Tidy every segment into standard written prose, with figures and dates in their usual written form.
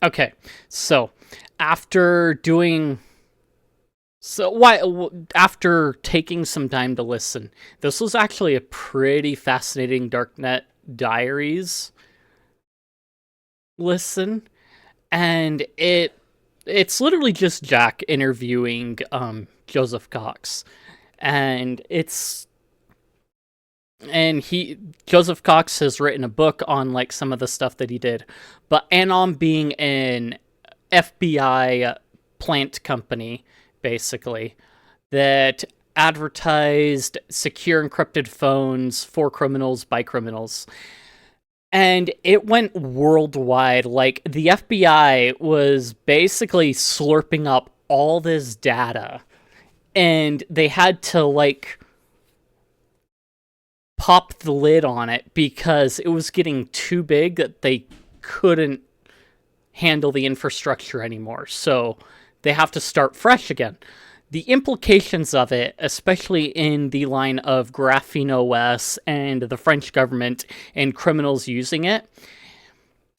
Okay, so after doing so why after taking some time to listen, this was actually a pretty fascinating Darknet Diaries listen, and it's literally just Jack interviewing Joseph Cox, and it's and he Joseph Cox has written a book on like some of the stuff that he did, but Anon being an FBI plant company, basically, that advertised secure encrypted phones for criminals by criminals. And it went worldwide. Like, the FBI was basically slurping up all this data, and they had to, like, pop the lid on it because it was getting too big that they couldn't handle the infrastructure anymore. So they have to start fresh again. The implications of it, especially in the line of Graphene OS and the French government and criminals using it,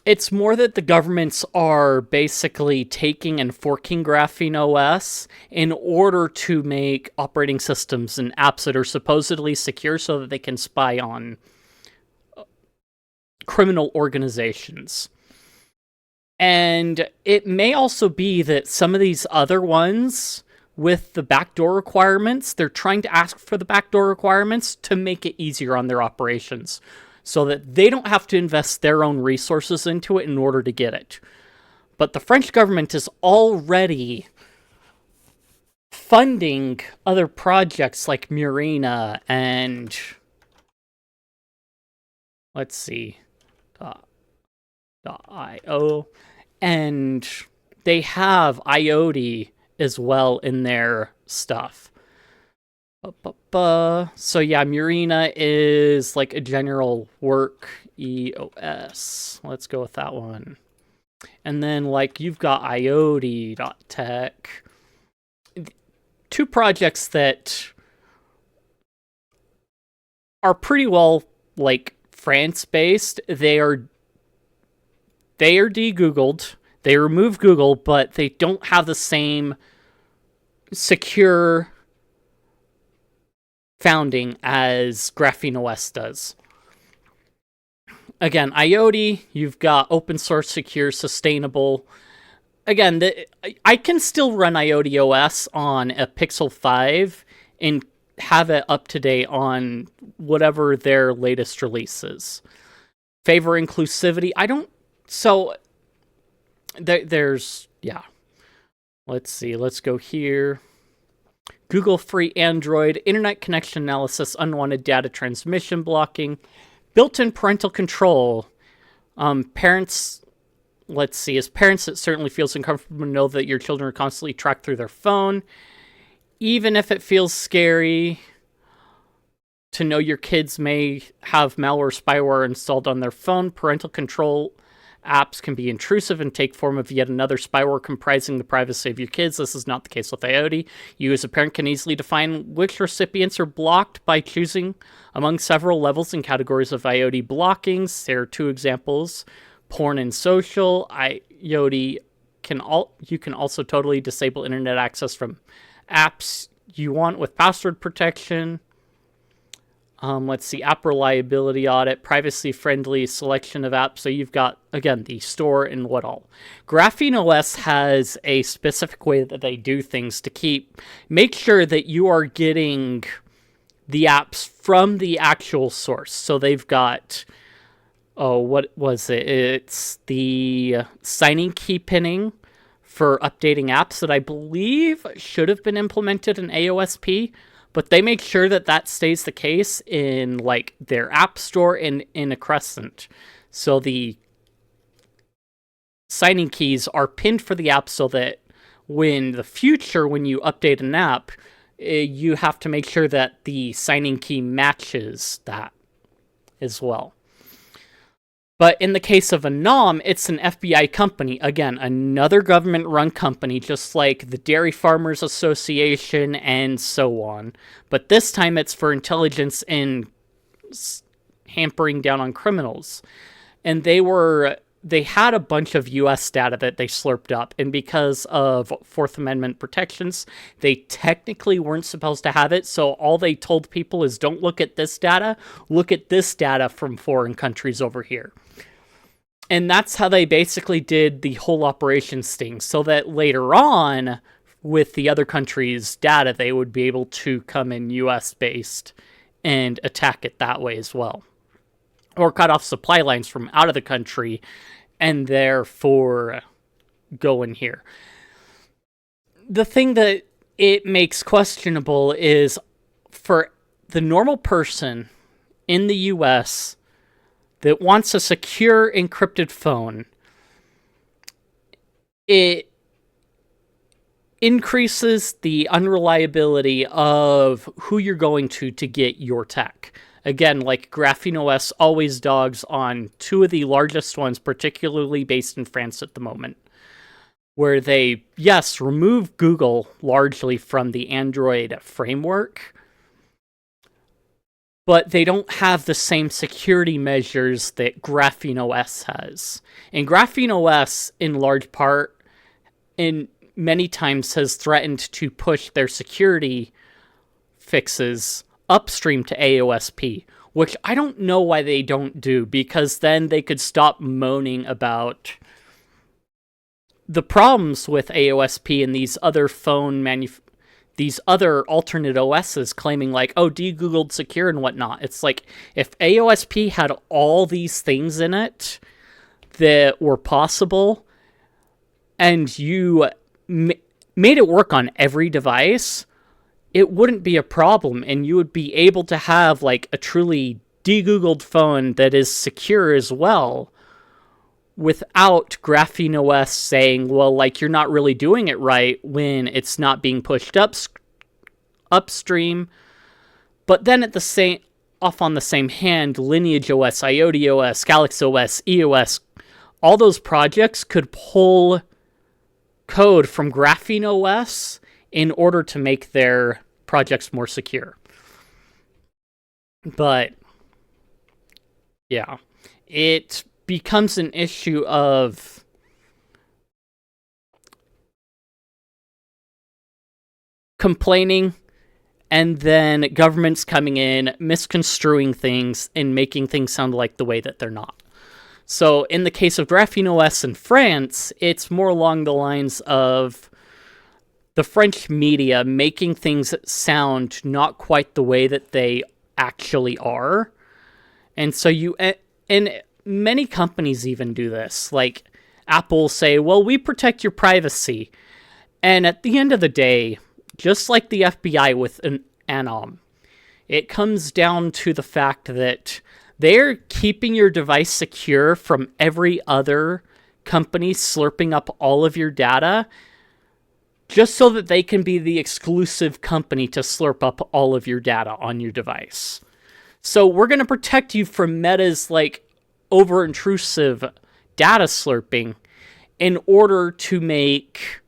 it's more that the governments are basically taking and forking Graphene OS in order to make operating systems and apps that are supposedly secure so that they can spy on criminal organizations. And it may also be that some of these other ones with the backdoor requirements, they're trying to ask for the backdoor requirements to make it easier on their operations so that they don't have to invest their own resources into it in order to get it. But the French government is already funding other projects like Murena and let's see, .io, and they have IoT as well in their stuff. So yeah, Murena is like a general work EOS. Let's go with that one. And then like you've got IoT.tech. Two projects that are pretty well like France based. They are de-Googled. They remove Google, but they don't have the same secure founding as Graphene OS does. Again, IoT, you've got open source, secure, sustainable. Again, I can still run IoT OS on a Pixel 5 and have it up to date on whatever their latest release is. Favor inclusivity. I don't. So there's yeah. Let's see. Let's go here. Google free Android, internet connection analysis, unwanted data transmission blocking, built-in parental control. Parents, let's see, as parents, it certainly feels uncomfortable to know that your children are constantly tracked through their phone. Even if it feels scary to know your kids may have malware spyware installed on their phone, parental control apps can be intrusive and take form of yet another spyware comprising the privacy of your kids. This is not the case with IoT. You as a parent can easily define which recipients are blocked by choosing among several levels and categories of IoT blockings. There are two examples: porn and social. IoT you can also totally disable internet access from apps you want with password protection. Let's see, app reliability audit, privacy-friendly selection of apps. So you've got, again, the store and what all. Graphene OS has a specific way that they do things to make sure that you are getting the apps from the actual source. So they've got, what was it? It's the signing key pinning for updating apps that I believe should have been implemented in AOSP. But they make sure that that stays the case in like their app store and in a Crescent. So the signing keys are pinned for the app so that when you update an app, you have to make sure that the signing key matches that as well. But in the case of Anom, it's an FBI company. Again, another government-run company, just like the Dairy Farmers Association and so on. But this time it's for intelligence and hampering down on criminals. And they were they had a bunch of US data that they slurped up, and because of Fourth Amendment protections, they technically weren't supposed to have it, so all they told people is don't look at this data, look at this data from foreign countries over here. And that's how they basically did the whole operation sting, so that later on, with the other countries' data, they would be able to come in US-based and attack it that way as well. Or cut off supply lines from out of the country and therefore go in here. The thing that it makes questionable is for the normal person in the US that wants a secure encrypted phone, it increases the unreliability of who you're going to get your tech. Again, like Graphene OS always dogs on two of the largest ones, particularly based in France at the moment, where they, yes, remove Google largely from the Android framework, but they don't have the same security measures that Graphene OS has. And Graphene OS, in large part, in many times has threatened to push their security fixes upstream to AOSP, which I don't know why they don't do, because then they could stop moaning about the problems with AOSP and these other these other alternate OSs claiming like, oh, de-Googled secure and whatnot. It's like, if AOSP had all these things in it that were possible, and you made it work on every device, it wouldn't be a problem, and you would be able to have like a truly de-Googled phone that is secure as well, without Graphene OS saying, well, like, you're not really doing it right when it's not being pushed upstream. But then on the same hand, Lineage OS, IoT OS, Galaxy OS, EOS, all those projects could pull code from Graphene OS in order to make their projects more secure. But yeah, it becomes an issue of complaining and then governments coming in, misconstruing things and making things sound like the way that they're not. So in the case of Graphene OS in France, it's more along the lines of the French media making things sound not quite the way that they actually are. And so and many companies even do this. Like Apple say, well, we protect your privacy. And at the end of the day, just like the FBI with an Anom, it comes down to the fact that they're keeping your device secure from every other company slurping up all of your data, just so that they can be the exclusive company to slurp up all of your data on your device. So we're going to protect you from Meta's like over-intrusive data slurping in order to make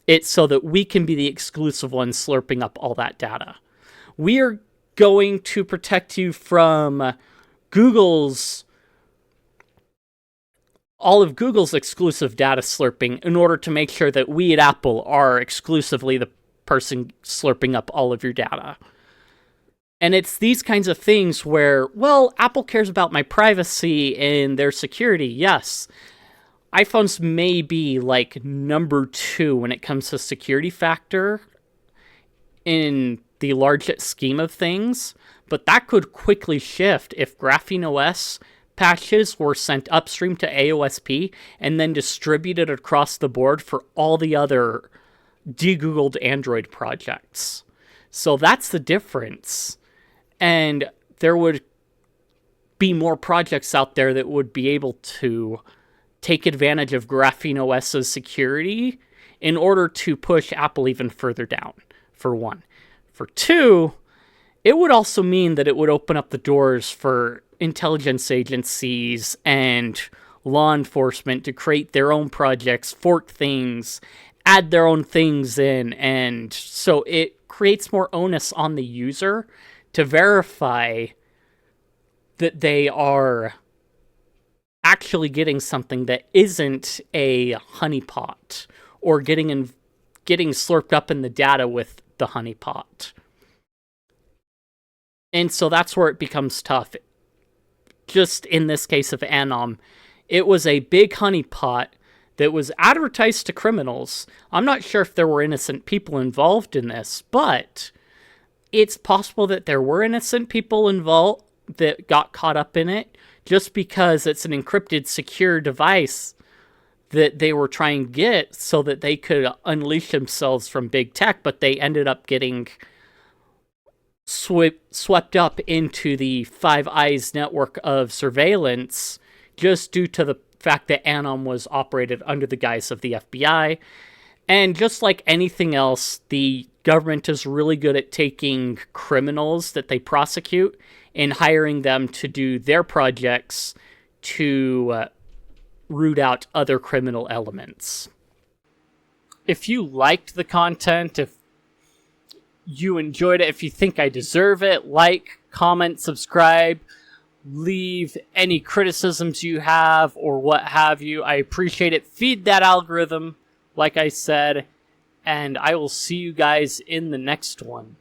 it so that we can be the exclusive ones slurping up all that data. We are going to protect you from all of Google's exclusive data slurping in order to make sure that we at Apple are exclusively the person slurping up all of your data. And it's these kinds of things where, well, Apple cares about my privacy and their security. Yes, iPhones may be like number 2 when it comes to security factor in the large scheme of things, but that could quickly shift if Graphene OS patches were sent upstream to AOSP and then distributed across the board for all the other de-Googled Android projects. So that's the difference. And there would be more projects out there that would be able to take advantage of Graphene OS's security in order to push Apple even further down, for one. For two, it would also mean that it would open up the doors for intelligence agencies and law enforcement to create their own projects, fork things, add their own things in, and so it creates more onus on the user to verify that they are actually getting something that isn't a honeypot, or getting slurped up in the data with the honeypot. And so that's where it becomes tough. Just in this case of Anom, it was a big honeypot that was advertised to criminals. I'm not sure if there were innocent people involved in this, but it's possible that there were innocent people involved that got caught up in it, just because it's an encrypted, secure device that they were trying to get so that they could unleash themselves from big tech, but they ended up getting swept up into the Five Eyes network of surveillance just due to the fact that Anom was operated under the guise of the FBI. And just like anything else, the government is really good at taking criminals that they prosecute and hiring them to do their projects to root out other criminal elements. If you liked the content, if you enjoyed it, if you think I deserve it, like, comment, subscribe, leave any criticisms you have or what have you. I appreciate it. Feed that algorithm, like I said, and I will see you guys in the next one.